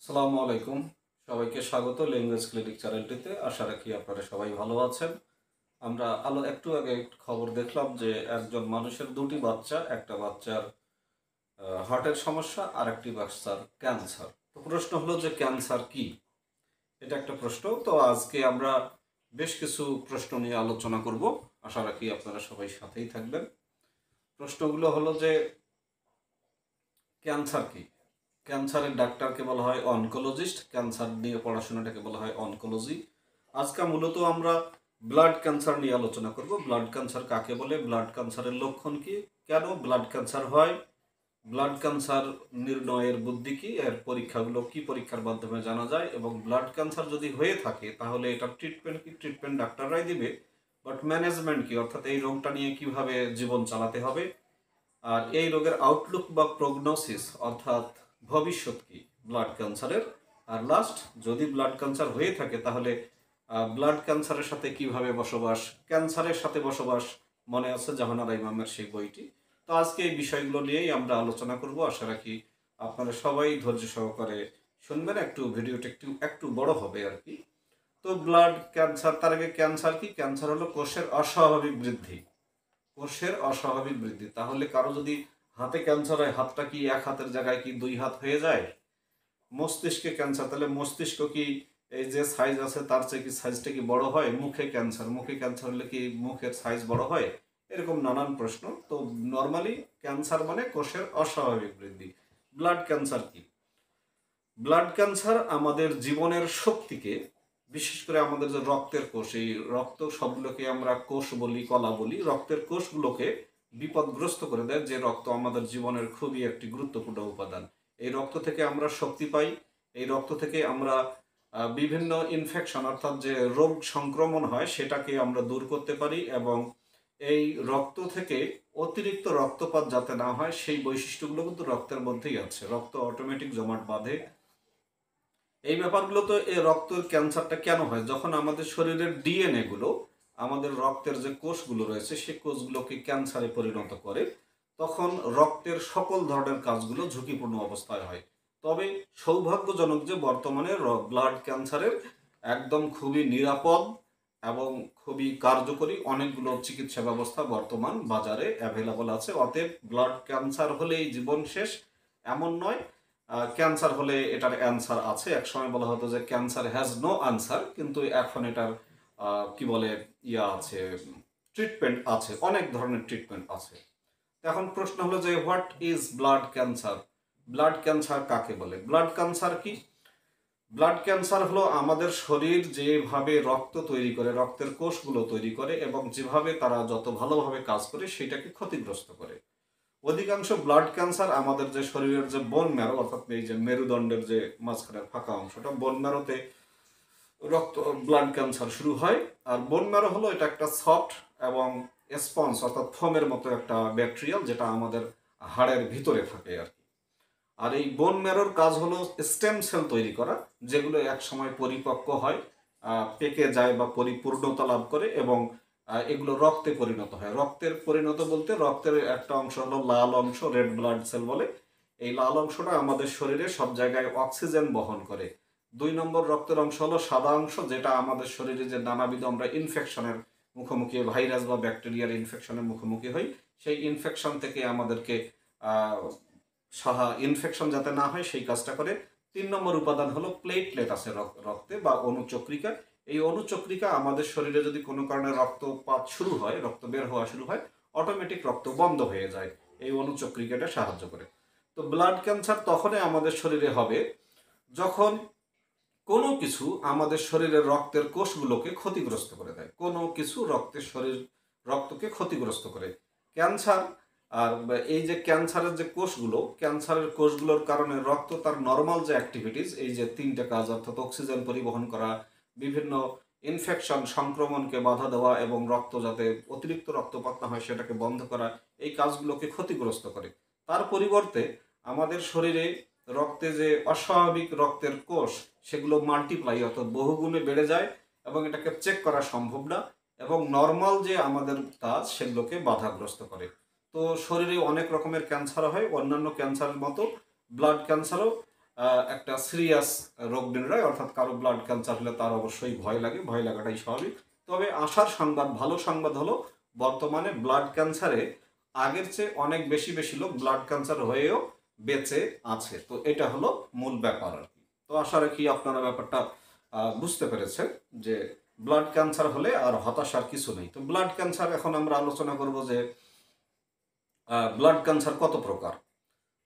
আসসালামু আলাইকুম। সবাইকে স্বাগত ল্যাঙ্গুয়েজ ক্লিনিক চ্যানেলটিতে। আশা রাখি আপনারা সবাই ভালো আছেন। আমরা একটু আগে একটা খবর দেখলাম যে একজন মানুষের দুটি বাচ্চা, একটা বাচ্চার হার্টের সমস্যা আর একটি বাচ্চার ক্যান্সার। তো প্রশ্ন হলো যে ক্যান্সার কি? এটা একটা প্রশ্ন। তো আজকে আমরা বেশ কিছু প্রশ্ন নিয়ে আলোচনা করব। আশা রাখি আপনারা সবাই সাথেই থাকবেন। প্রশ্নগুলো হলো যে ক্যান্সার কি? ক্যান্সারের ডাক্তারকে বলা হয় অনকোলজিস্ট। ক্যান্সার নিয়ে পড়াশোনাটাকে বলা হয় অনকোলজি। আজকে মূলত আমরা ব্লাড ক্যান্সার নিয়ে আলোচনা করব। ব্লাড ক্যান্সার কাকে বলে, ব্লাড ক্যান্সারের লক্ষণ কি, কেন ব্লাড ক্যান্সার হয়, ব্লাড ক্যান্সার নির্ণয়ের বুদ্ধি কি, এর পরীক্ষাগুলো কি পরীক্ষার মাধ্যমে জানা যায়, এবং ব্লাড ক্যান্সার যদি হয়ে থাকে তাহলে এটার ট্রিটমেন্ট কি, ট্রিটমেন্ট ডাক্তাররাই দিবে, বাট ম্যানেজমেন্ট কি, অর্থাৎ এই রোগটা নিয়ে কিভাবে জীবন চালাতে হবে, আর এই রোগের আউটলুক বা প্রগনোসিস অর্থাৎ ভবিষ্যৎ কি ব্লাড ক্যান্সারের। আর লাস্ট, যদি ব্লাড ক্যান্সার হয়ে থাকে তাহলে ব্লাড ক্যান্সারের সাথে কিভাবে বসবাস, ক্যান্সারের সাথে বসবাস, মনে আছে জাহানারা ইমামের সেই বইটি। তো আজকে এই বিষয়গুলো নিয়েই আমরা আলোচনা করব। আশা রাখি আপনারা সবাই ধৈর্য সহকারে শুনবেন। একটু ভিডিওটা একটু একটু বড় হবে আর কি। তো ব্লাড ক্যান্সার, তার আগে ক্যান্সার কি? ক্যান্সার হলো কোষের অস্বাভাবিক বৃদ্ধি। কোষের অস্বাভাবিক বৃদ্ধি। তাহলে কারো যদি হাতে ক্যান্সার হয়, হাতটা কি এক হাতের জায়গায় কি দুই হাত হয়ে যায়? মস্তিষ্কে ক্যান্সার, তাহলে মস্তিষ্ক কি এই যে সাইজ আছে তার চেয়ে কি সাইজটা কি বড় হয়? মুখে ক্যান্সার, মুখে ক্যান্সার হলে কি মুখের সাইজ বড় হয়? এরকম নানান প্রশ্ন। তো নর্মালি ক্যান্সার মানে কোষের অস্বাভাবিক বৃদ্ধি। ব্লাড ক্যান্সার কি? ব্লাড ক্যান্সার আমাদের জীবনের শক্তিকে, বিশেষ করে আমাদের যে রক্তের কোষ, এই রক্ত সবগুলোকে আমরা কোষ বলি, কলা বলি, রক্তের কোষগুলোকে বিপদগ্রস্ত করে দেয়। যে রক্ত আমাদের জীবনের খুবই একটি গুরুত্বপূর্ণ উপাদান। এই রক্ত থেকে আমরা শক্তি পাই। এই রক্ত থেকে আমরা বিভিন্ন ইনফেকশন অর্থাৎ যে রোগ সংক্রমণ হয় সেটাকে আমরা দূর করতে পারি, এবং এই রক্ত থেকে অতিরিক্ত রক্তপাত যাতে না হয় সেই বৈশিষ্ট্যগুলো কিন্তু রক্তের মধ্যেই আছে। রক্ত অটোমেটিক জমাট বাঁধে। এই ব্যাপারগুলো। তো এই রক্তের ক্যান্সারটা কেন হয়? যখন আমাদের শরীরের ডিএনএ গুলো আমাদের রক্তের যে কোষগুলো রয়েছে সেই কোষগুলোকে ক্যান্সারে পরিণত করে, তখন রক্তের সকল ধরনের কাজগুলো ঝুঁকিপূর্ণ অবস্থায় হয়। তবে সৌভাগ্যজনক যে বর্তমানে ব্লাড ক্যান্সারের একদম খুবই নিরাপদ এবং খুবই কার্যকরী অনেকগুলো চিকিৎসা ব্যবস্থা বর্তমান বাজারে অ্যাভেলেবল আছে। অতএব ব্লাড ক্যান্সার হলেই জীবন শেষ এমন নয়। ক্যান্সার হলে এটার অ্যান্সার আছে। একসময় বলা হতো যে ক্যান্সার হ্যাজ নো আনসার, কিন্তু এখন এটার কি বলে আছে, ট্রিটমেন্ট আছে, অনেক ধরনের ট্রিটমেন্ট আছে। এখন প্রশ্ন হলো যে what is blood cancer? Blood cancer কাকে বলে? ব্লাড ক্যান্সার কি? ব্লাড ক্যান্সার হলো আমাদের শরীর যেভাবে রক্ত তৈরি করে, রক্তের কোষগুলো তৈরি করে, এবং যেভাবে তারা যত ভালোভাবে কাজ করে সেটাকে ক্ষতিগ্রস্ত করে। অধিকাংশ ব্লাড ক্যান্সার আমাদের যে শরীরের যে বোন ম্যারো, অর্থাৎ এই যে মেরুদণ্ডের যে মাঝখানের ফাঁকা অংশটা, বোন ম্যারোতে রক্ত ব্লাড ক্যান্সার শুরু হয়। আর বোন ম্যারো হলো এটা একটা সফট এবং স্পঞ্জ অর্থাৎ ফোমের মতো একটা ব্যাকটেরিয়াল, যেটা আমাদের হাড়ের ভিতরে থাকে আর কি। আর এই বোন ম্যারোর কাজ হলো স্টেম সেল তৈরি করা, যেগুলো এক সময় পরিপক্ক হয়, পেকে যায় বা পরিপূর্ণতা লাভ করে, এবং এগুলো রক্তে পরিণত হয়। রক্তের পরিণত বলতে রক্তের একটা অংশ হলো লাল অংশ, রেড ব্লাড সেল বলে। এই লাল অংশটা আমাদের শরীরে সব জায়গায় অক্সিজেন বহন করে। 2 নম্বর রক্তের অংশ হলো সাদা অংশ, যেটা আমাদের শরীরে যে নানাবিধ আমরা ইনফেকশনের মুখোমুখি, ভাইরাস বা ব্যাকটেরিয়ার ইনফেকশনের মুখোমুখি হই, সেই ইনফেকশন থেকে আমাদেরকে ইনফেকশন যাতে না হয় সেই কাজটা করে। 3 নম্বর উপাদান হলো প্লেটলেট আছে রক্তে বা অনুচক্রিকা। এই অনুচক্রিকা আমাদের শরীরে যদি কোনো কারণে রক্তপাত শুরু হয়, রক্ত বের হওয়া শুরু হয়, অটোমেটিক রক্ত বন্ধ হয়ে যায়। এই অনুচক্রিকাটা সাহায্য করে। তো ব্লাড ক্যান্সার তখনই আমাদের শরীরে হবে যখন কোনো কিছু আমাদের শরীরের রক্তের কোষগুলোকে ক্ষতিগ্রস্ত করে দেয়। কোনো কিছু রক্তকে ক্ষতিগ্রস্ত করে। ক্যান্সার আর এই যে ক্যান্সারের যে কোষগুলো, ক্যান্সারের কোষগুলোর কারণে রক্ত তার নর্মাল যে অ্যাক্টিভিটিস, এই যে 3টে কাজ অর্থাৎ অক্সিজেন পরিবহন করা, বিভিন্ন ইনফেকশন সংক্রমণকে বাধা দেওয়া, এবং রক্ত যাতে অতিরিক্ত রক্তপাত না হয় সেটাকে বন্ধ করা, এই কাজগুলোকে ক্ষতিগ্রস্ত করে। তার পরিবর্তে আমাদের শরীরে রক্তে যে অস্বাভাবিক রক্তের কোষ, সেগুলো মাল্টিপ্লাই অর্থাৎ বহুগুণে বেড়ে যায়, এবং এটাকে চেক করা সম্ভব না, এবং নর্মাল যে আমাদের কাজ সেগুলোকে বাধাগ্রস্ত করে। তো শরীরে অনেক রকমের ক্যান্সার হয়, অন্যান্য ক্যান্সারের মতো ব্লাড ক্যান্সারও একটা সিরিয়াস রোগ নির্ণয়, অর্থাৎ কারো ব্লাড ক্যান্সার হলে তার অবশ্যই ভয় লাগে, ভয় লাগাটাই স্বাভাবিক। তবে আশার সংবাদ, ভালো সংবাদ হলো বর্তমানে ব্লাড ক্যান্সারে আগের চেয়ে অনেক বেশি বেশি লোক ব্লাড ক্যান্সার হয়েও বেঁচে আছে। তো এটা হলো মূল ব্যাপার আর কি। তো আশা রাখি আপনারা ব্যাপারটা বুঝতে পেরেছেন যে ব্লাড ক্যান্সার হলে আর হতাশার কিছু নেই। তো ব্লাড ক্যান্সার এখন আমরা আলোচনা করব যে ব্লাড ক্যান্সার কত প্রকার।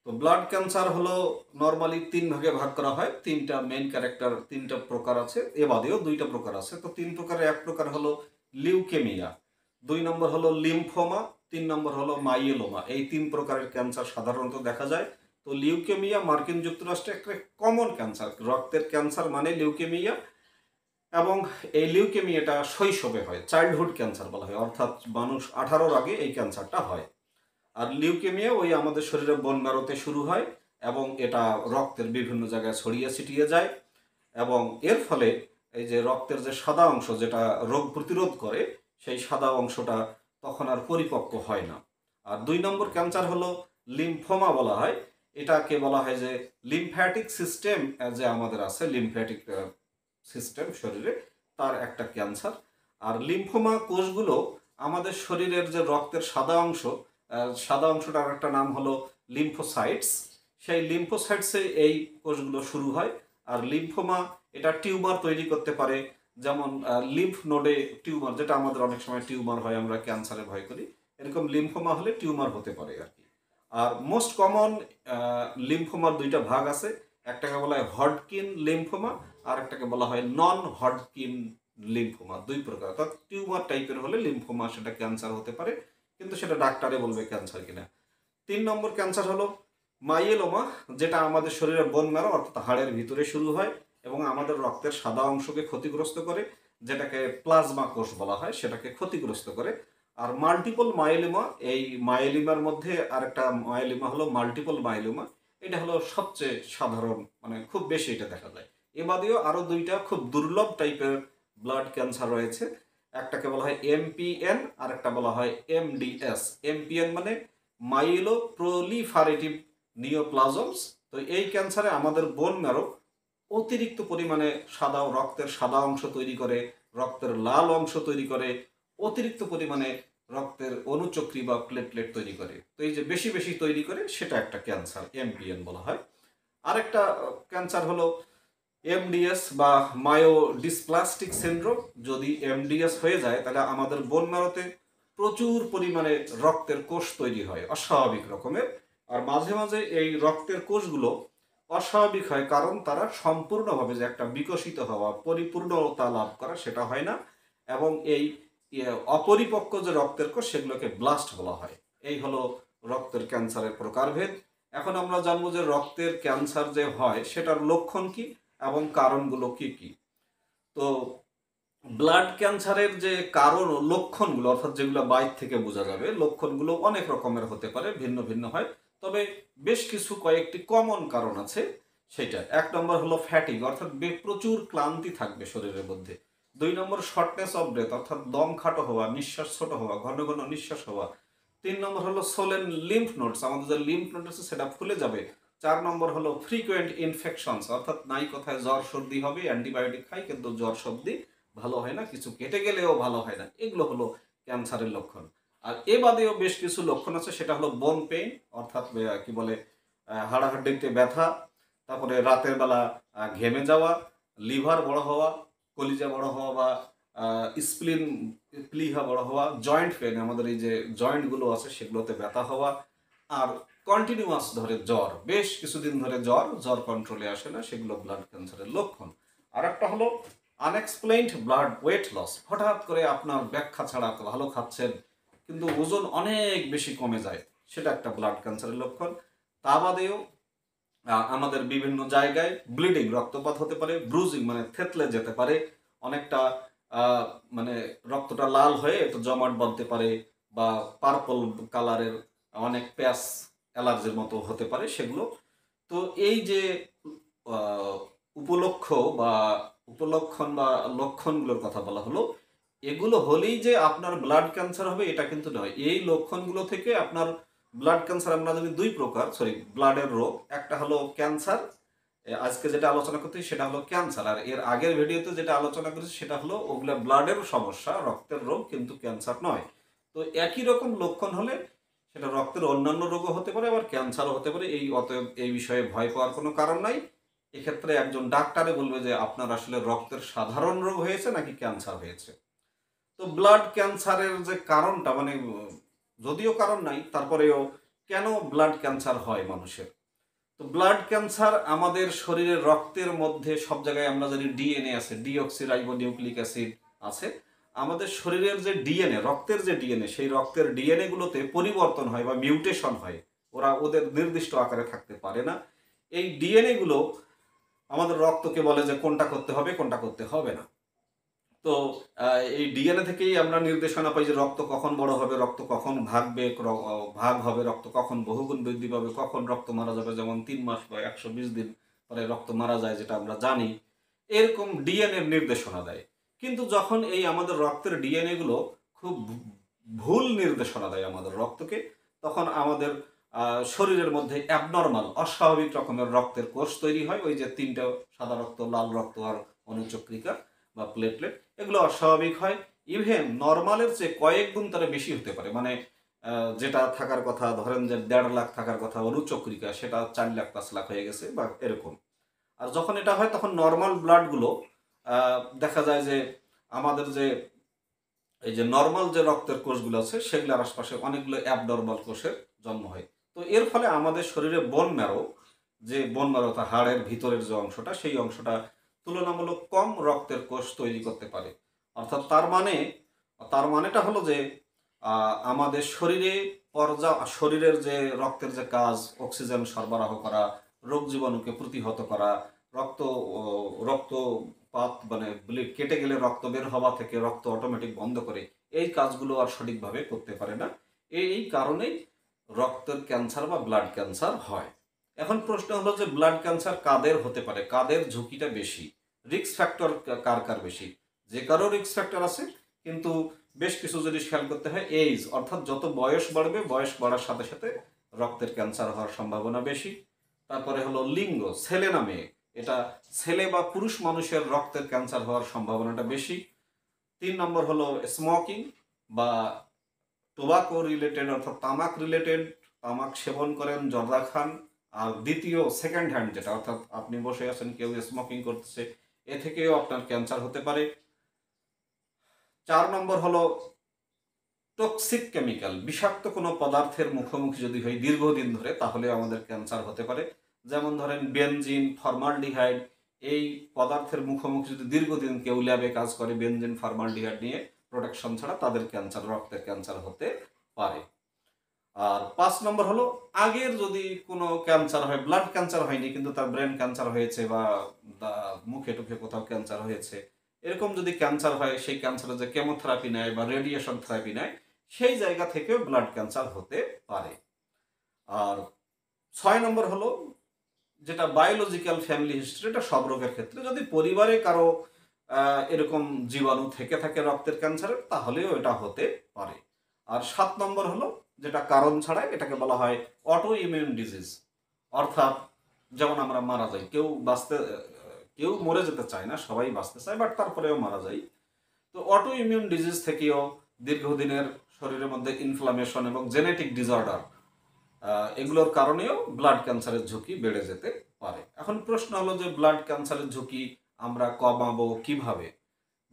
তো ব্লাড ক্যান্সার হলো নর্মালি 3 ভাগে ভাগ করা হয়। 3টা মেইন ক্যারেক্টার, 3টা প্রকার আছে, এ বাদেও 2টা প্রকার আছে। তো 3 প্রকারের এক প্রকার হলো লিউকেমিয়া, 2 নম্বর হলো লিম্ফোমা, 3 নম্বর হলো মাইয়েলোমা। এই 3 প্রকারের ক্যান্সার সাধারণত দেখা যায়। তো লিউকেমিয়া মার্কিন যুক্তরাষ্ট্রে একটা কমন ক্যান্সার, রক্তের ক্যান্সার মানে লিউকেমিয়া। এবং এই লিউকেমিয়াটা শৈশবে হয়, চাইল্ডহুড ক্যান্সার বলা হয়, অর্থাৎ মানুষ 18-র আগে এই ক্যান্সারটা হয়। আর লিউকেমিয়া ওই আমাদের শরীরে বোন ম্যারোতে শুরু হয় এবং এটা রক্তের বিভিন্ন জায়গায় ছড়িয়ে ছিটিয়ে যায় এবং এর ফলে এই যে রক্তের যে সাদা অংশ যেটা রোগ প্রতিরোধ করে, সেই সাদা অংশটা তখন আর পরিপক্ক হয় না। আর 2 নম্বর ক্যান্সার হলো লিম্ফোমা বলা হয়। এটাকে বলা হয় যে লিম্ফ্যাটিক সিস্টেম যে আমাদের আছে, লিম্ফ্যাটিক সিস্টেম শরীরে, তার একটা ক্যান্সার। আর লিম্ফোমা কোষগুলো আমাদের শরীরের যে রক্তের সাদা অংশ, সাদা অংশটার একটা নাম হলো লিম্ফোসাইটস, সেই লিম্ফোসাইটসে এই কোষগুলো শুরু হয়। আর লিম্ফোমা এটা টিউমার তৈরি করতে পারে, যেমন লিম্ফ নোডে টিউমার, যেটা আমাদের অনেক সময় টিউমার হয়, আমরা ক্যান্সারে ভয় করি, এরকম লিম্ফোমা হলে টিউমার হতে পারে আর কি। আর মোস্ট কমন লিম্ফোমার 2টা ভাগ আছে, একটাকে বলা হয় হডকিন লিম্ফোমা আর একটাকে বলা হয় নন হডকিন লিম্ফোমা। 2 প্রকার, অর্থাৎ টিউমার টাইপের হলে লিম্ফোমা সেটা ক্যান্সার হতে পারে, কিন্তু সেটা ডাক্তারে বলবে ক্যান্সার কিনা। 3 নম্বর ক্যান্সার হলো মাইয়েলোমা, যেটা আমাদের শরীরের বোন ম্যারো অর্থাৎ হাড়ের ভিতরে শুরু হয় এবং আমাদের রক্তের সাদা অংশকে ক্ষতিগ্রস্ত করে, যেটাকে প্লাজমা কোষ বলা হয়, সেটাকে ক্ষতিগ্রস্ত করে। আর মাল্টিপল মাইলোমা, এই মাইলোমার মধ্যে আরেকটা মাইলোমা হলো মাল্টিপল মাইলোমা। এটা হলো সবচেয়ে সাধারণ, মানে খুব বেশি এটা দেখা যায়। এ বাদেও আরো 2টা খুব দুর্লভ টাইপের ব্লাড ক্যান্সার রয়েছে, একটাকে বলা হয় এমপিএন আর একটা বলা হয় এমডিএস। এমপিএন মানে মাইলো প্রলিফারেটিভ নিওপ্লাজমস। তো এই ক্যান্সারে আমাদের বোন ম্যারো অতিরিক্ত পরিমাণে সাদা রক্তের সাদা অংশ তৈরি করে, রক্তের লাল অংশ তৈরি করে, অতিরিক্ত পরিমাণে রক্তের অনুচক্রি বা প্লেটলেট তৈরি করে। তো এই যে বেশি বেশি তৈরি করে, সেটা একটা ক্যান্সার, এমপিএন বলা হয়। আরেকটা ক্যান্সার হলো এমডিএস বা মায়োডিসপ্লাস্টিক সিনড্রোম। যদি এমডিএস হয়ে যায় তাহলে আমাদের বোন ম্যারোতে প্রচুর পরিমাণে রক্তের কোষ তৈরি হয় অস্বাভাবিক রকমের। আর মাঝে মাঝে এই রক্তের কোষগুলো অস্বাভাবিক হয়, কারণ তারা সম্পূর্ণভাবে যে একটা বিকশিত হওয়া, পরিপূর্ণতা লাভ করা, সেটা হয় না। এবং এই অপরিপক্ক যে রক্তের কোষ, সেগুলোকে ব্লাস্ট বলা হয়। এই হলো রক্তের ক্যান্সারের প্রকারভেদ। এখন আমরা জানবো যে রক্তের ক্যান্সার যে হয় সেটার লক্ষণ কি এবং কারণগুলো কি কি। তো ব্লাড ক্যান্সারের যে কারণ ও লক্ষণগুলো, অর্থাৎ যেগুলো বাইরে থেকে বোঝা যাবে, লক্ষণগুলো অনেক রকমের হতে পারে, ভিন্ন ভিন্ন হয়। তবে বেশ কিছু কয়েকটি কমন কারণ আছে। সেটা 1 নম্বর হলো ফ্যাটিগ, অর্থাৎ প্রচুর ক্লান্তি থাকবে শরীরের মধ্যে। 2 নম্বর শর্টনেস অফ ব্রেথ, অর্থাৎ দম খাটো হওয়া, নিঃশ্বাস ছোট হওয়া, ঘন ঘন নিঃশ্বাস হওয়া। 3 নম্বর হলো সোলেন লিম্ফ নোডস, আমাদের যে লিম্ফ নোড আছে সেটা ফুলে যাবে। 4 নম্বর হলো ফ্রিকুয়েন্ট ইনফেকশনস, অর্থাৎ নাই কথায় জ্বর সর্দি হবে, অ্যান্টিবায়োটিক খাই কিন্তু জ্বর সর্দি ভালো হয় না, কিছু কেটে গেলেও ভালো হয় না। এগুলো হলো ক্যান্সারের লক্ষণ। আর এ বাদেও বেশ কিছু লক্ষণ আছে, সেটা হলো বোন পেইন, অর্থাৎ কি বলে হাড়াহাড্ডিতে ব্যথা, তারপরে রাতের বেলা ঘেমে যাওয়া, লিভার বড় হওয়া, কলিজা বড় হওয়া বা প্লিহা বড় হওয়া, জয়েন্ট পেন, আমাদের এই যে জয়েন্টগুলো আছে সেগুলোতে ব্যথা হওয়া, আর কন্টিনিউয়াস ধরে জ্বর, বেশ কিছুদিন ধরে জ্বর জ্বর কন্ট্রোলে আসে না, সেগুলো ব্লাড ক্যান্সারের লক্ষণ। আর একটা হলো আনএক্সপ্লেইনড ব্লাড ওয়েট লস, হঠাৎ করে আপনার ব্যাখ্যা ছাড়া ভালো খাচ্ছেন কিন্তু ওজন অনেক বেশি কমে যায়, সেটা একটা ব্লাড ক্যান্সারের লক্ষণ। তা বাদেও আমাদের বিভিন্ন জায়গায় ব্লিডিং, রক্তপাত হতে পারে, ব্রুজিং মানে থেতলে যেতে পারে অনেকটা, মানে রক্তটা লাল হয়ে একটু জমাট বাঁধতে পারে, বা পার্পল কালারের অনেক প্যাচ অ্যালার্জির মতো হতে পারে সেগুলো। তো এই যে উপলক্ষ বা উপলক্ষণ বা লক্ষণগুলোর কথা বলা হলো, এগুলো হলেই যে আপনার ব্লাড ক্যান্সার হবে এটা কিন্তু নয়। এই লক্ষণগুলো থেকে আপনার ব্লাড ক্যান্সার, আমরা যদি 2 প্রকার ব্লাডের রোগ, একটা হলো ক্যান্সার আজকে যেটা আলোচনা করতে সেটা হলো ক্যান্সার, আর এর আগের ভিডিওতে যেটা আলোচনা করেছি সেটা হলো ওগুলা ব্লাডের সমস্যা, রক্তের রোগ, কিন্তু ক্যান্সার নয়। তো একই রকম লক্ষণ হলে সেটা রক্তের অন্যান্য রোগও হতে পারে, আবার ক্যান্সারও হতে পারে। অতএব এই বিষয়ে ভয় পাওয়ার কোনো কারণ নাই। এক্ষেত্রে একজন ডাক্তারে বলবে যে আপনার আসলে রক্তের সাধারণ রোগ হয়েছে নাকি ক্যান্সার হয়েছে। তো ব্লাড ক্যান্সারের যে কারণটা মানে যদিও কারণ নাই, তারপরেও কেন ব্লাড ক্যান্সার হয় মানুষের। তো ব্লাড ক্যান্সার আমাদের শরীরের রক্তের মধ্যে সব জায়গায় আমরা জানি ডিএনএ আছে, ডিঅক্সিরাইবোনিউক্লিক অ্যাসিড আছে। আমাদের শরীরের যে ডিএনএ, রক্তের যে ডিএনএ, সেই রক্তের ডিএনএ গুলোতে পরিবর্তন হয় বা মিউটেশন হয়, ওদের নির্দিষ্ট আকারে থাকতে পারে না। এই ডিএনএ গুলো আমাদের রক্তকে বলে যে কোনটা করতে হবে কোনটা করতে হবে না। তো এই ডিএনএ থেকেই আমরা নির্দেশনা পাই যে রক্ত কখন বড় হবে, রক্ত কখন ভাগ হবে, রক্ত কখন বহুগুণ বৃদ্ধি পাবে, কখন রক্ত মারা যাবে, যেমন 3 মাস বা 120 দিন পরে রক্ত মারা যায়, যেটা আমরা জানি। এরকম ডিএনএ নির্দেশনা দেয়। কিন্তু যখন এই আমাদের রক্তের ডিএনএ গুলো খুব ভুল নির্দেশনা দেয় আমাদের রক্তকে, তখন আমাদের শরীরের মধ্যে অ্যাবনর্মাল, অস্বাভাবিক রকমের রক্তের কোষ তৈরি হয়। ওই যে 3টা সাদা রক্ত, লাল রক্ত আর অনুচক্রিকা বা প্লেটলেট, এগুলো অস্বাভাবিক হয়। ইভেন নর্মালের চেয়ে কয়েক গুণ তারা বেশি হতে পারে। মানে যেটা থাকার কথা ধরেন যে 1.5 লাখ থাকার কথা অনুচক্রিকা, সেটা 4 লাখ 5 লাখ হয়ে গেছে বা এরকম। আর যখন এটা হয় তখন নর্মাল ব্লাডগুলো দেখা যায় যে আমাদের যে এই যে নর্মাল যে রক্তের কোষগুলো আছে সেগুলোর আশপাশে অনেকগুলো অ্যাবনর্মাল কোষের জন্ম হয়। তো এর ফলে আমাদের শরীরে বোন ম্যারো, যে বোন ম্যারো তা হাড়ের ভিতরের যে অংশটা, সেই অংশটা তুলনামূলক কম রক্তের কোষ তৈরি করতে পারে। অর্থাৎ তার মানেটা হলো যে আমাদের শরীরের যে রক্তের যে কাজ, অক্সিজেন সরবরাহ করা, রোগ জীবাণুকে প্রতিহত করা, রক্ত রক্তপাত মানে কেটে গেলে রক্ত বের হওয়া থেকে রক্ত অটোমেটিক বন্ধ করে, এই কাজগুলো আর সঠিকভাবে করতে পারে না। এই কারণেই রক্তের ক্যান্সার বা ব্লাড ক্যান্সার হয়। এখন প্রশ্ন হলো যে ব্লাড ক্যান্সার কাদের হতে পারে, কাদের ঝুঁকিটা বেশি, রিস্ক ফ্যাক্টর কার কার বেশি। যে কারো রিস্ক ফ্যাক্টর আছে, কিন্তু বেশ কিছু জিনিস খেয়াল করতে হয়। এইজ, অর্থাৎ যত বয়স বাড়বে, বয়স বাড়ার সাথে সাথে রক্তের ক্যান্সার হওয়ার সম্ভাবনা বেশি। তারপরে হলো লিঙ্গ, ছেলে না মেয়ে, এটা ছেলে বা পুরুষ মানুষের রক্তের ক্যান্সার হওয়ার সম্ভাবনাটা বেশি। 3 নম্বর হলো স্মোকিং বা টোবাকো রিলেটেড, অর্থাৎ তামাক রিলেটেড, তামাক সেবন করেন, জর্দা খান। আর দ্বিতীয় সেকেন্ড হ্যান্ড যেটা, অর্থাৎ আপনি বসে আছেন, কেউ স্মোকিং করতেছে, এ থেকেও আপনার ক্যান্সার হতে পারে। 4 নম্বর হলো টক্সিক কেমিক্যাল, বিষাক্ত কোনো পদার্থের মুখোমুখি যদি হই দীর্ঘদিন ধরে, তাহলে আমাদের ক্যান্সার হতে পারে। যেমন ধরেন বেনজিন, ফর্মালডিহাইড, এই পদার্থের মুখোমুখি যদি দীর্ঘদিন কেউ ল্যাবে কাজ করে বেনজিন ফর্মালডিহাইড নিয়ে প্রোটেকশন ছাড়া, তাদের ক্যান্সার, রক্তের ক্যান্সার হতে পারে। আর 5 নম্বর হলো আগের যদি কোনো ক্যান্সার হয়, ব্লাড ক্যান্সার হয়নি কিন্তু তার ব্রেন ক্যান্সার হয়েছে বা মুখে টুখে কোথাও ক্যান্সার হয়েছে, এরকম যদি ক্যান্সার হয়, সেই ক্যান্সারে যে কেমোথেরাপি নেয় বা রেডিয়েশন থেরাপি নেয়, সেই জায়গা থেকেও ব্লাড ক্যান্সার হতে পারে। আর 6 নম্বর হলো যেটা বায়োলজিক্যাল ফ্যামিলি হিস্ট্রি, এটা সব রোগের ক্ষেত্রে, যদি পরিবারে কারো এরকম জীবাণু থেকে থাকে রক্তের ক্যান্সারের, তাহলেও এটা হতে পারে। আর 7 নম্বর হলো যেটা কারণ ছাড়াই, এটাকে বলা হয় অটো ইমিউন ডিজিজ। অর্থাৎ যেমন আমরা মারা যাই, কেউ মরে যেতে চায় না, সবাই বাঁচতে চায়, বাট তারপরেও মারা যায়। তো অটো ইমিউন ডিজিজ থেকেও দীর্ঘদিনের শরীরের মধ্যে ইনফ্লামেশন এবং জেনেটিক ডিসঅর্ডার, এগুলোর কারণেও ব্লাড ক্যান্সারের ঝুঁকি বেড়ে যেতে পারে। এখন প্রশ্ন হলো যে ব্লাড ক্যান্সারের ঝুঁকি আমরা কমাবো কিভাবে।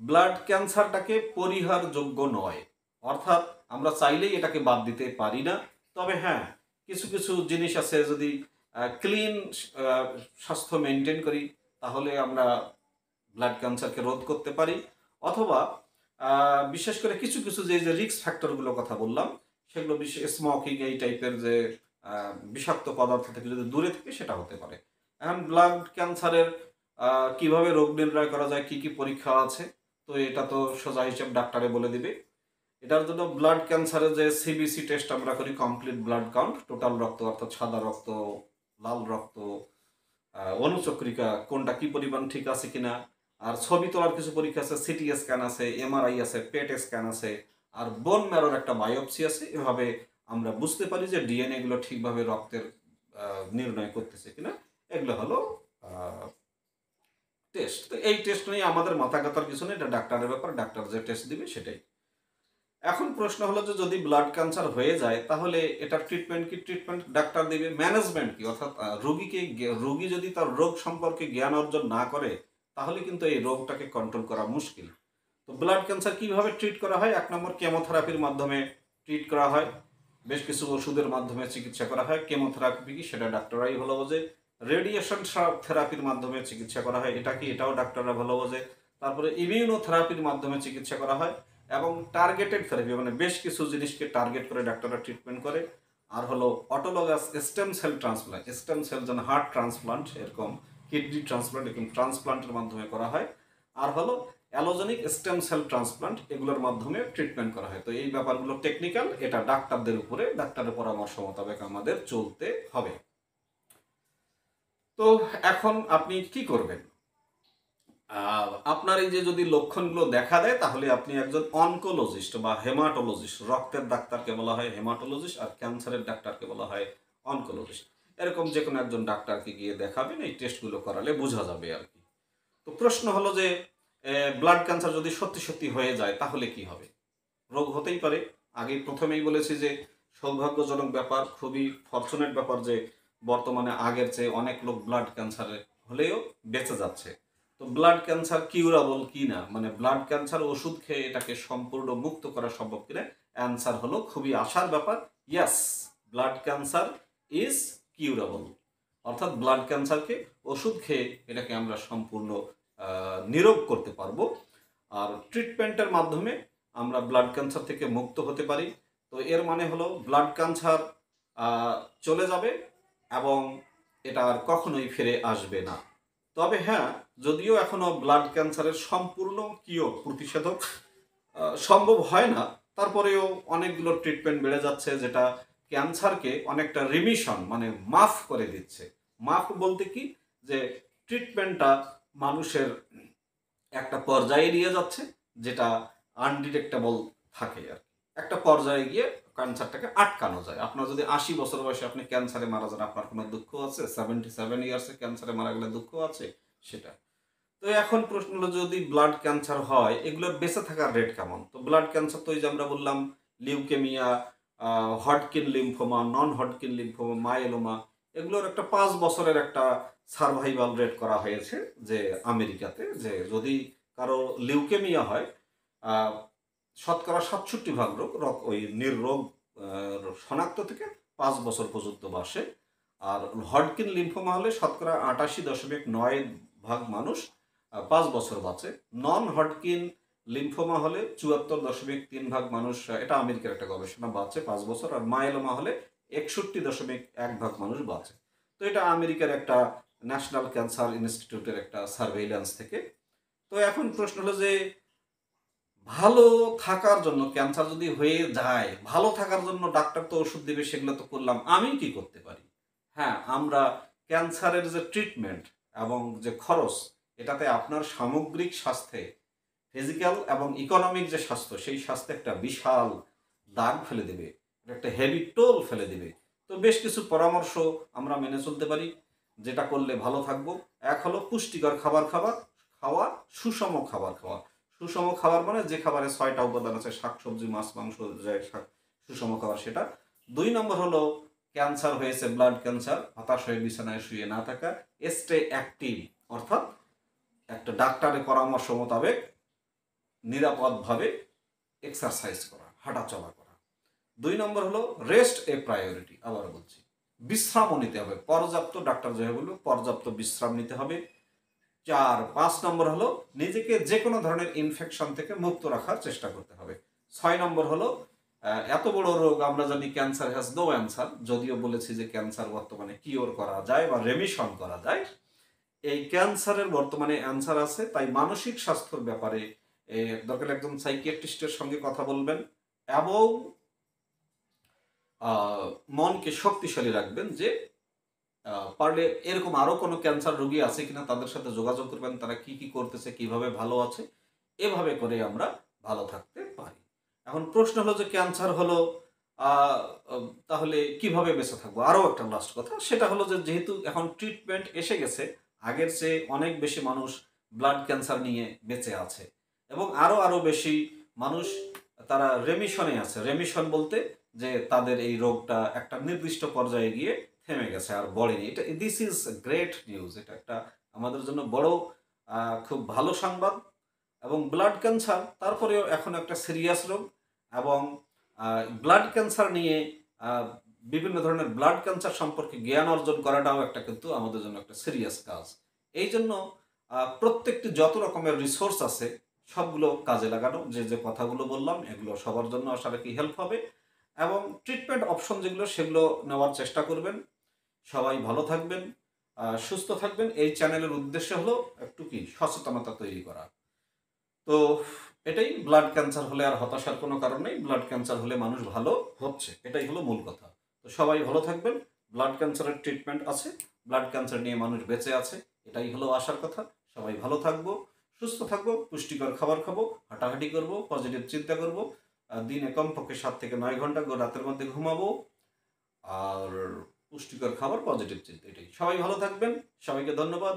ব্লাড ক্যান্সারটাকে পরিহারযোগ্য নয়, অর্থাৎ আমরা চাইলেই এটাকে বাদ দিতে পারি না। তবে হ্যাঁ, কিছু কিছু জিনিস আছে, যদি ক্লিন স্বাস্থ্য মেনটেন করি, তাহলে আমরা ব্লাড ক্যান্সারকে রোধ করতে পারি। অথবা বিশেষ করে কিছু কিছু যে রিস্ক ফ্যাক্টরগুলোর কথা বললাম, সেগুলো বিশেষ স্মোকিং, এই টাইপের যে বিষাক্ত পদার্থ থেকে যদি দূরে থাকে, সেটা হতে পারে। এখন ব্লাড ক্যান্সারের কিভাবে রোগ নির্ণয় করা যায়, কি কি পরীক্ষা আছে, তো এটা তো সোজা হিসেব ডাক্তারে বলে দিবে। এটার জন্য ব্লাড ক্যান্সারের যে সিবিসি টেস্ট আমরা করি, কমপ্লিট ব্লাড কাউন্ট, টোটাল রক্ত, অর্থাৎ সাদা রক্ত, লাল রক্ত, অনুচক্রিকা কোনটা কি পরিমাণ ঠিক আছে কিনা। আর ছবি তোলার কিছু পরীক্ষা আছে, সিটি স্ক্যান আছে, এমআরআই আছে, পেট স্ক্যান আছে, আর বোন ম্যারোর একটা বায়োপসি আছে। এভাবে আমরা বুঝতে পারি যে ডিএনএ গুলো ঠিকভাবে রক্তের নির্ণয় করতেছে কিনা। এগুলো হলো টেস্ট। তো এই টেস্ট নিয়ে আমাদের মাথা ব্যথার কিছু নেই, এটা ডাক্তারের ব্যাপার, ডাক্তার যে টেস্ট দিবে সেটাই। এখন প্রশ্ন হলো যে যদি ব্লাড ক্যান্সার হয়ে যায় তাহলে এটার ট্রিটমেন্ট কি? ট্রিটমেন্ট ডাক্তার দিবে। ম্যানেজমেন্ট কি? অর্থাৎ রোগী যদি তার রোগ সম্পর্কে জ্ঞান অর্জন না করে তাহলে কিন্তু এই রোগটাকে কন্ট্রোল করা মুশকিল। তো ব্লাড ক্যান্সার কিভাবে ট্রিট করা হয়? 1 নম্বর, কেমোথেরাপির মাধ্যমে ট্রিট করা হয়। বেশ কিছু ওষুধের মাধ্যমে চিকিৎসা করা হয়। কেমোথেরাপি কি সেটা ডাক্তাররাই ভালো বোঝে। রেডিয়েশন থেরাপির মাধ্যমে চিকিৎসা করা হয়, এটা কি? এটাও ডাক্তাররা ভালো বোঝে। তারপরে ইমিউনোথেরাপির মাধ্যমে চিকিৎসা করা হয় এবং টার্গেটেড থেরাপি মানে বেশ কিছু জিনিসকে টার্গেট করে ডাক্তাররা ট্রিটমেন্ট করে। আর হলো autologous stem cell transplant, stem cell যেন হার্ট ট্রান্সপ্লান্ট, এরকম কিডনি ট্রান্সপ্লান্ট, এরকম ট্রান্সপ্লান্টের মাধ্যমে করা হয়। আর হলো অ্যালোজেনিক স্টেম সেল ট্রান্সপ্লান্ট, এগুলোর মাধ্যমে ট্রিটমেন্ট করা হয়। তো এই ব্যাপারগুলো টেকনিক্যাল, এটা ডাক্তারদের উপরে, ডাক্তারের পরামর্শ মোতাবেক আমাদের চলতে হবে। তো এখন আপনি কি করবেন? আপনার এই যে যদি লক্ষণগুলো দেখা দেয় তাহলে আপনি একজন অনকোলজিস্ট বা হেমাটোলজিস্ট, রক্তের ডাক্তারকে বলা হয় হেমাটোলজিস্ট আর ক্যান্সারের ডাক্তারকে বলা হয় অনকোলজিস্ট, এরকম যে কোনো একজন ডাক্তারকে গিয়ে দেখাবেন, এই টেস্টগুলো করালে বোঝা যাবে আর কি। তো প্রশ্ন হলো যে ব্লাড ক্যান্সার যদি সত্যি সত্যি হয়ে যায় তাহলে কি হবে? রোগ হতেই পারে। আগে প্রথমেই বলেছি যে সৌভাগ্যজনক ব্যাপার, খুবই ফরচুনেট ব্যাপার যে বর্তমানে আগের চেয়ে অনেক লোক ব্লাড ক্যান্সারে হলেও বেঁচে যাচ্ছে। তো ব্লাড ক্যান্সার কিউরাবল কি না, মানে ব্লাড ক্যান্সার ওষুধ খেয়ে এটাকে সম্পূর্ণ মুক্ত করা সম্ভব কিনা, অ্যান্সার হলো খুবই আশার ব্যাপার, ইয়াস, ব্লাড ক্যান্সার ইজ কিউরাবল। অর্থাৎ ব্লাড ক্যান্সারকে ওষুধ খেয়ে এটাকে আমরা সম্পূর্ণ নিরোগ করতে পারবো। আর ট্রিটমেন্টের মাধ্যমে আমরা ব্লাড ক্যান্সার থেকে মুক্ত হতে পারি। তো এর মানে হলো ব্লাড ক্যান্সার চলে যাবে এবং এটা আর কখনোই ফিরে আসবে না। তবে হ্যাঁ, যদিও এখনো ব্লাড ক্যান্সারের সম্পূর্ণ কিওর, প্রতিষেধক সম্ভব হয় না, তারপরেও অনেকগুলো ট্রিটমেন্ট বেড়ে যাচ্ছে যেটা ক্যান্সারকে অনেকটা রিমিশন মানে মাফ করে দিচ্ছে। মাফ বলতে কি, যে ট্রিটমেন্টটা মানুষের একটা পর্যায়ে নিয়ে যাচ্ছে যেটা আনডিটেক্টেবল থাকে আর কি। একটা পর্যায়ে গিয়ে ক্যান্সারটাকে আটকানো যায়। আপনার যদি 80 বছর বয়সে আপনি ক্যান্সারে মারা যান, আপনার কোনো দুঃখ আছে? 77 ইয়ার্সে ক্যান্সারে মারা গেলে দুঃখ আছে? সেটা। তো এখন প্রশ্ন হলো যদি ব্লাড ক্যান্সার হয় এগুলোর বেঁচে থাকার রেট কেমন? তো ব্লাড ক্যান্সার তো ওই যে আমরা বললাম লিউকেমিয়া, হডকিন লিম্ফোমা, নন হডকিন লিম্ফোমা, মাইলোমা, এগুলোর একটা 5 বছরের একটা সার্ভাইভাল রেট করা হয়েছে যে আমেরিকাতে, যে যদি কারো লিউকেমিয়া হয় আহ, শতকরা 67 ভাগ রোগ ওই নির্রোগ শনাক্ত থেকে 5 বছর পর্যন্ত বাসে। আর হডকিন লিম্ফোমা হলে শতকরা 88.9 ভাগ মানুষ 5 বছর বাঁচে। নন হডকিন লিম্ফোমা হলে 74.3 ভাগ মানুষ, এটা আমেরিকার একটা গবেষণা, বাঁচে 5 বছর। আর মাইলোমা হলে 61.1 ভাগ মানুষ বাঁচে। তো এটা আমেরিকার একটা ন্যাশনাল ক্যান্সার ইনস্টিটিউটের একটা সার্ভেইলেন্স থেকে। তো এখন প্রশ্ন হলো যে ভালো থাকার জন্য, ক্যান্সার যদি হয়ে যায়, ভালো থাকার জন্য ডাক্তার তো ওষুধ দিবে, সেগুলো তো করলাম, আমি কি করতে পারি? হ্যাঁ, আমরা ক্যান্সারের যে ট্রিটমেন্ট এবং যে খরচ, এটাতে আপনার সামগ্রিক স্বাস্থ্যে, ফিজিক্যাল এবং ইকোনমিক যে স্বাস্থ্য, সেই স্বাস্থ্যে একটা বিশাল দাগ ফেলে দেবে, একটা হেভি টোল ফেলে দেবে। তো বেশ কিছু পরামর্শ আমরা মেনে চলতে পারি যেটা করলে ভালো থাকবো। এক হলো পুষ্টিকর খাবার খাওয়া, সুষম খাবার খাওয়া। সুষম খাবার মানে যে খাবারে 6টা উপাদান আছে, শাকসবজি, মাছ, মাংস, যে সুষম খাবার সেটা। 2 নম্বর হলো ক্যান্সার হয়েছে, ব্লাড ক্যান্সার, হতাশ হয়ে বিছানায় শুয়ে না থাকা, স্টে অ্যাক্টিভ, অর্থাৎ একটা ডাক্তারের পরামর্শ মোতাবেক নিরাপদভাবে এক্সারসাইজ করা, হাঁটাচলা করা। 2 নম্বর হলো রেস্ট এ প্রায়োরিটি, আবার বলছি বিশ্রামও নিতে হবে পর্যাপ্ত, ডাক্তার যেভাবে বলবে পর্যাপ্ত বিশ্রাম নিতে হবে। 5 নম্বর হলো নিজেকে যে কোনো ধরনের ইনফেকশন থেকে মুক্ত রাখার চেষ্টা করতে হবে। 6 নম্বর হলো এত বড় রোগ আমরা জানি ক্যান্সার হ্যাজ নো অ্যান্সার, যদিও বলেছি যে ক্যান্সার বর্তমানে কিওর করা যায় বা রেমিশন করা যায়, এই ক্যান্সারের বর্তমানে অ্যান্সার আছে। তাই মানসিক স্বাস্থ্যের ব্যাপারে দরকার একজন সাইকিয়াট্রিস্টের সঙ্গে কথা বলবেন এবং মনকে শক্তিশালী রাখবেন, যে পারলে এরকম আরো কোনো ক্যান্সার রোগী আছে কিনা তাদের সাথে যোগাযোগ করবেন, তারা কি কি করতেছে, কিভাবে ভালো আছে, এভাবে করে আমরা ভালো থাকতে পারি। এখন প্রশ্ন হলো যে ক্যান্সার হলো তাহলে কিভাবে বেঁচে থাকবো? আরো একটা লাস্ট কথা, সেটা হলো যে যেহেতু এখন ট্রিটমেন্ট এসে গেছে, আগের চেয়ে অনেক বেশি মানুষ ব্লাড ক্যান্সার নিয়ে বেঁচে আছে এবং আরও বেশি মানুষ তারা রেমিশনে আছে। রেমিশন বলতে যে তাদের এই রোগটা একটা নির্দিষ্ট পর্যায়ে গিয়ে থেমে গেছে, আর বড়েনি। এটা দিস ইজ গ্রেট নিউজ। এটা একটা আমাদের জন্য বড় খুব ভালো সংবাদ। এবং ব্লাড ক্যান্সার তারপরেও এখন একটা সিরিয়াস রোগ, এবং ব্লাড ক্যান্সার নিয়ে আহ, বিভিন্ন ধরনের ব্লাড ক্যান্সার সম্পর্কে জ্ঞান অর্জন করাটাও একটা কিন্তু আমাদের জন্য একটা সিরিয়াস কাজ। এই জন্য প্রত্যেকটি যত রকমের রিসোর্স আছে সবগুলো কাজে লাগানো, যে যে কথাগুলো বললাম এগুলো সবার জন্য আশা রাখি হেল্প হবে, এবং ট্রিটমেন্ট অপশন যেগুলো সেগুলো নেওয়ার চেষ্টা করবেন। সবাই ভালো থাকবেন, সুস্থ থাকবেন। এই চ্যানেলের উদ্দেশ্য হলো একটু কি সচেতনতা তৈরি করা। তো এটাই, ব্লাড ক্যান্সার হলে আর হতাশার কোনো কারণ নেই, ব্লাড ক্যান্সার হলে মানুষ ভালো হচ্ছে, এটাই হলো মূল কথা। তো সবাই ভালো থাকবেন। ব্লাড ক্যান্সারের ট্রিটমেন্ট আছে, ব্লাড ক্যান্সার নিয়ে মানুষ বেঁচে আছে, এটাই হলো আশার কথা। সবাই ভালো থাকবো, সুস্থ থাকবো, পুষ্টিকর খাবার খাবো, হাঁটাহাঁটি করবো, পজিটিভ চিন্তা করবো, দিনে কমপক্ষে 7 থেকে 9 ঘন্টা রাতের মধ্যে ঘুমাবো, আর পুষ্টিকর খাবার, পজিটিভ চিন্তা, এটাই। সবাই ভালো থাকবেন, সবাইকে ধন্যবাদ।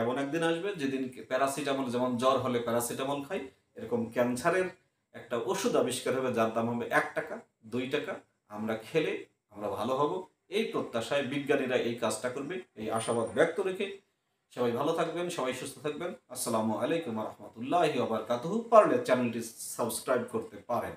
এমন একদিন আসবে যেদিন প্যারাসিটামল, যেমন জ্বর হলে প্যারাসিটামল খাই, এরকম ক্যান্সারের একটা ওষুধ আবিষ্কার হবে যার দাম হবে 1 টাকা, 2 টাকা। আমরা খেলে আমরা ভালো হব, এই প্রত্যাশায় বিজ্ঞানীরা এই কাজটা করবে, এই আশাবাদ ব্যক্ত রেখে সবাই ভালো থাকবেন, সবাই সুস্থ থাকবেন। আসসালামু আলাইকুম রহমতুল্লাহি ওয়া বারাকাতুহু। পারলে চ্যানেলটি সাবস্ক্রাইব করতে পারেন।